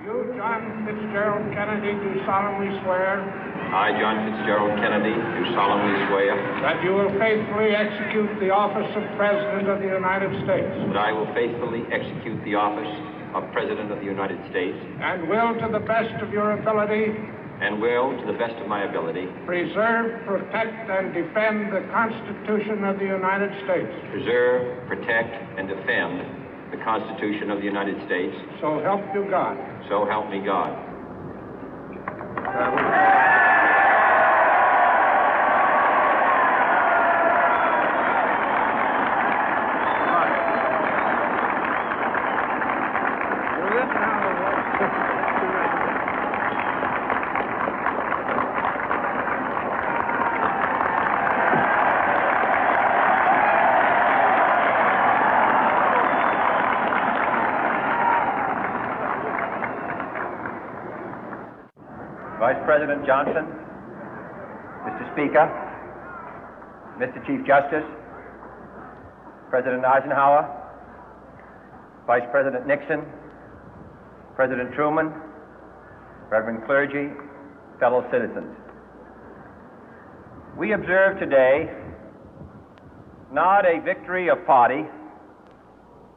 You, John Fitzgerald Kennedy, do solemnly swear. I, John Fitzgerald Kennedy, do solemnly swear. That you will faithfully execute the office of President of the United States. That I will faithfully execute the office of President of the United States. And will, to the best of your ability. And will, to the best of my ability. Preserve, protect, and defend the Constitution of the United States. Preserve, protect, and defend the Constitution of the United States. So help you God. So help me God. Vice President Johnson, Mr. Speaker, Mr. Chief Justice, President Eisenhower, Vice President Nixon, President Truman, Reverend clergy, fellow citizens. We observe today not a victory of party,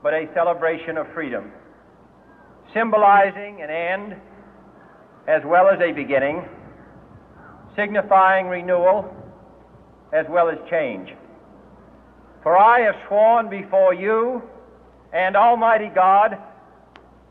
but a celebration of freedom, symbolizing an end as well as a beginning, signifying renewal as well as change. For I have sworn before you and Almighty God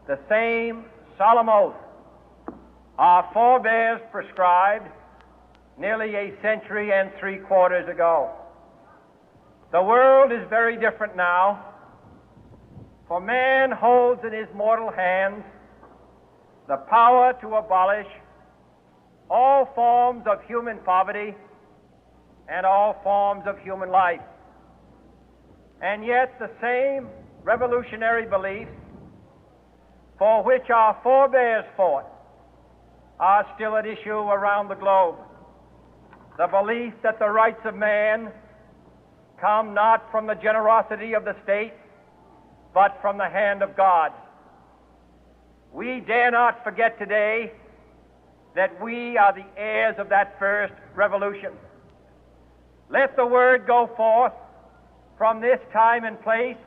the same solemn oath our forebears prescribed nearly a century and 3/4 ago. The world is very different now, for man holds in his mortal hands the power to abolish all forms of human poverty and all forms of human life. And yet the same revolutionary beliefs for which our forebears fought are still at issue around the globe. The belief that the rights of man come not from the generosity of the state, but from the hand of God. We dare not forget today that we are the heirs of that first revolution. Let the word go forth from this time and place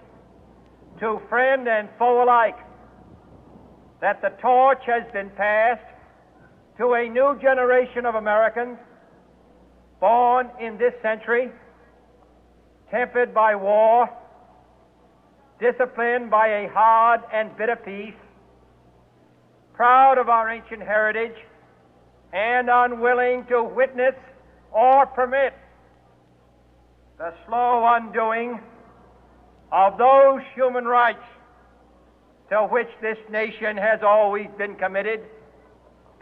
to friend and foe alike that the torch has been passed to a new generation of Americans born in this century, tempered by war, disciplined by a hard and bitter peace, proud of our ancient heritage, and unwilling to witness or permit the slow undoing of those human rights to which this nation has always been committed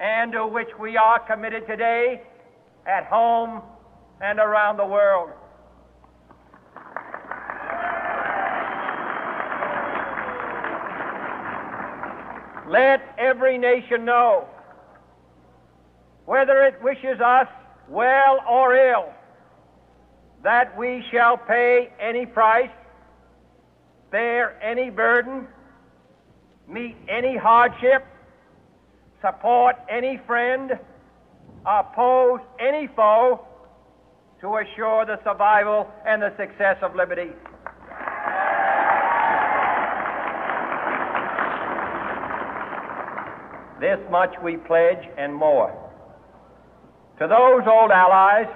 and to which we are committed today at home and around the world. Let every nation know, whether it wishes us well or ill, that we shall pay any price, bear any burden, meet any hardship, support any friend, oppose any foe to assure the survival and the success of liberty. This much we pledge and more. To those old allies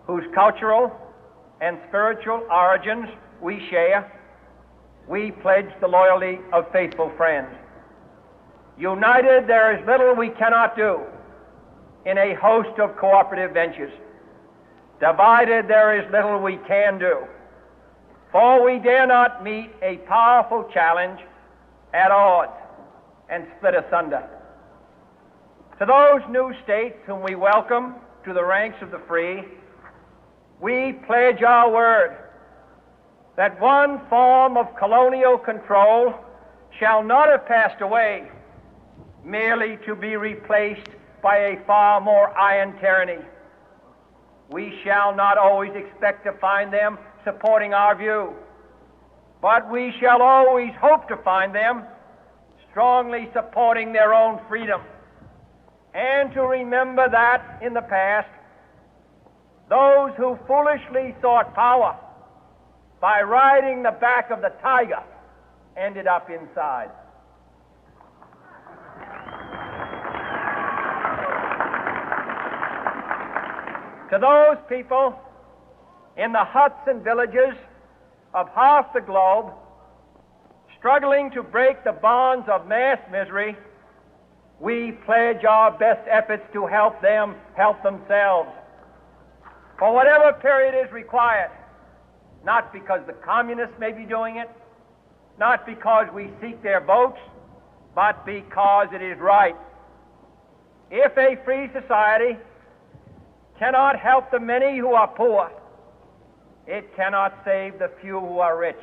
whose cultural and spiritual origins we share, we pledge the loyalty of faithful friends. United, there is little we cannot do in a host of cooperative ventures. Divided, there is little we can do, for we dare not meet a powerful challenge at odds and split asunder. To those new states whom we welcome to the ranks of the free, we pledge our word that one form of colonial control shall not have passed away merely to be replaced by a far more iron tyranny. We shall not always expect to find them supporting our view, but we shall always hope to find them strongly supporting their own freedom, and to remember that in the past, those who foolishly sought power by riding the back of the tiger ended up inside. To those people in the huts and villages of half the globe struggling to break the bonds of mass misery, we pledge our best efforts to help them help themselves for whatever period is required, not because the communists may be doing it, not because we seek their votes, but because it is right. If a free society cannot help the many who are poor, it cannot save the few who are rich.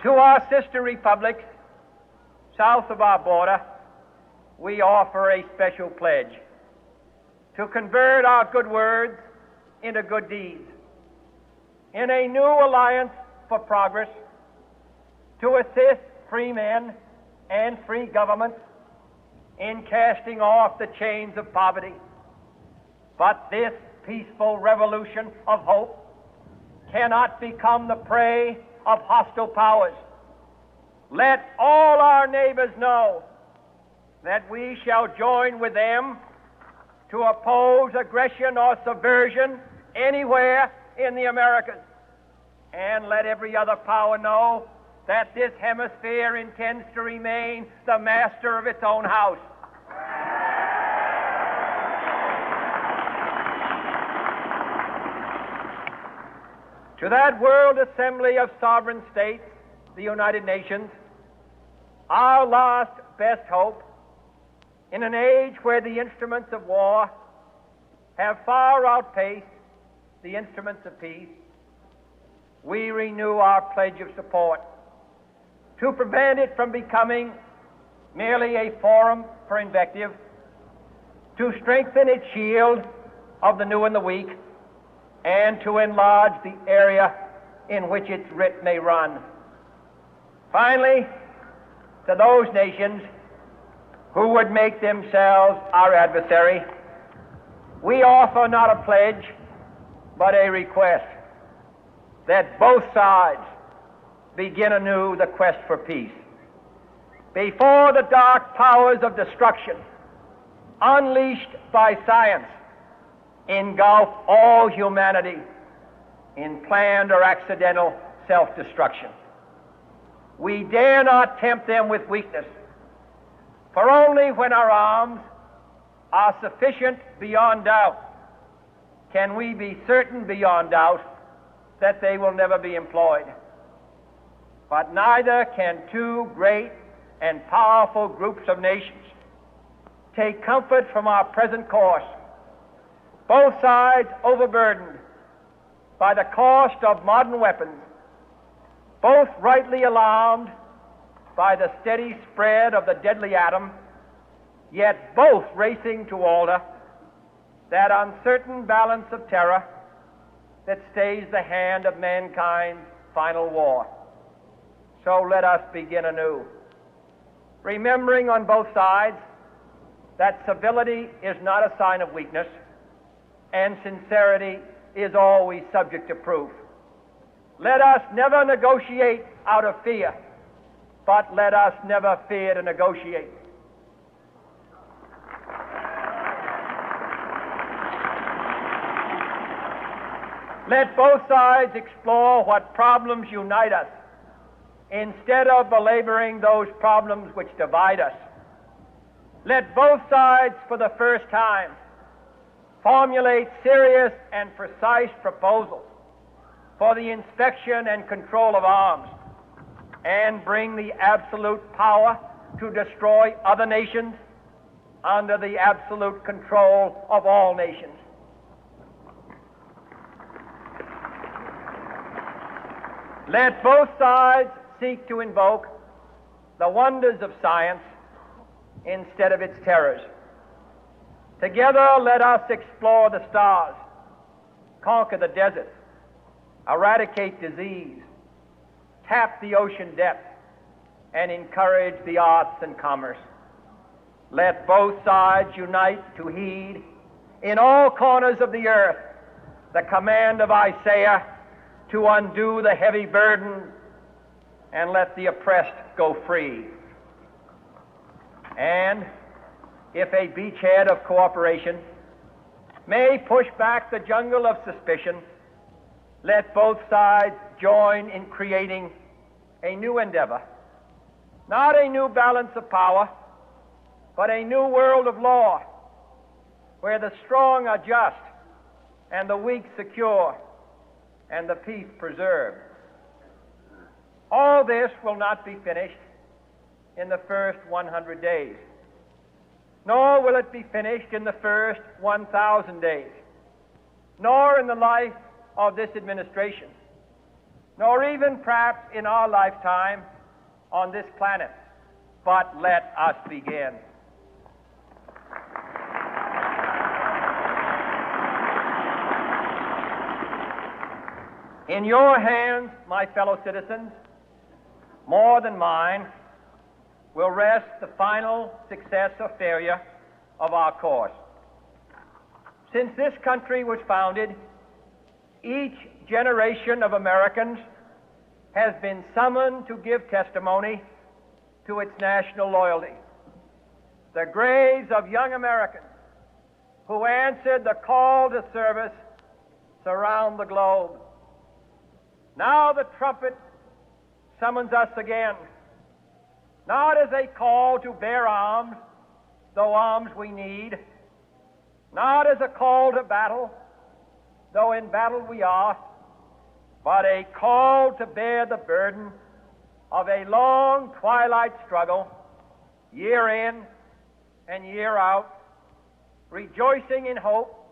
To our sister republics south of our border, we offer a special pledge to convert our good words into good deeds, in a new alliance for progress, to assist free men and free governments in casting off the chains of poverty. But this peaceful revolution of hope cannot become the prey of hostile powers. Let all our neighbors know that we shall join with them to oppose aggression or subversion anywhere in the Americas. And let every other power know that this hemisphere intends to remain the master of its own house. To that World Assembly of Sovereign States, the United Nations, our last best hope, in an age where the instruments of war have far outpaced the instruments of peace, we renew our pledge of support to prevent it from becoming merely a forum for invective, to strengthen its shield of the new and the weak, and to enlarge the area in which its writ may run. Finally, to those nations who would make themselves our adversary, we offer not a pledge, but a request that both sides begin anew the quest for peace. Before the dark powers of destruction, unleashed by science, engulf all humanity in planned or accidental self-destruction, we dare not tempt them with weakness, for only when our arms are sufficient beyond doubt can we be certain beyond doubt that they will never be employed. But neither can two great and powerful groups of nations take comfort from our present course, both sides overburdened by the cost of modern weapons, both rightly alarmed by the steady spread of the deadly atom, yet both racing to alter that uncertain balance of terror that stays the hand of mankind's final war. So let us begin anew, remembering on both sides that civility is not a sign of weakness, and sincerity is always subject to proof. Let us never negotiate out of fear, but let us never fear to negotiate. Let both sides explore what problems unite us, instead of belaboring those problems which divide us. Let both sides, for the first time, formulate serious and precise proposals for the inspection and control of arms, and bring the absolute power to destroy other nations under the absolute control of all nations. Let both sides seek to invoke the wonders of science instead of its terrors. Together, let us explore the stars, conquer the deserts, eradicate disease, tap the ocean depth, and encourage the arts and commerce. Let both sides unite to heed in all corners of the earth the command of Isaiah to undo the heavy burden and let the oppressed go free. And if a beachhead of cooperation may push back the jungle of suspicion, let both sides join in creating a new endeavor, not a new balance of power, but a new world of law, where the strong are just and the weak secure and the peace preserved. All this will not be finished in the first 100 days, nor will it be finished in the first 1,000 days, nor in the life of this administration, nor even perhaps in our lifetime on this planet. But let us begin. In your hands, my fellow citizens, more than mine, will rest the final success or failure of our course. Since this country was founded, each generation of Americans has been summoned to give testimony to its national loyalty. The graves of young Americans who answered the call to service surround the globe. Now the trumpet summons us again, not as a call to bear arms, though arms we need, not as a call to battle, though in battle we are, but a call to bear the burden of a long twilight struggle, year in and year out, rejoicing in hope,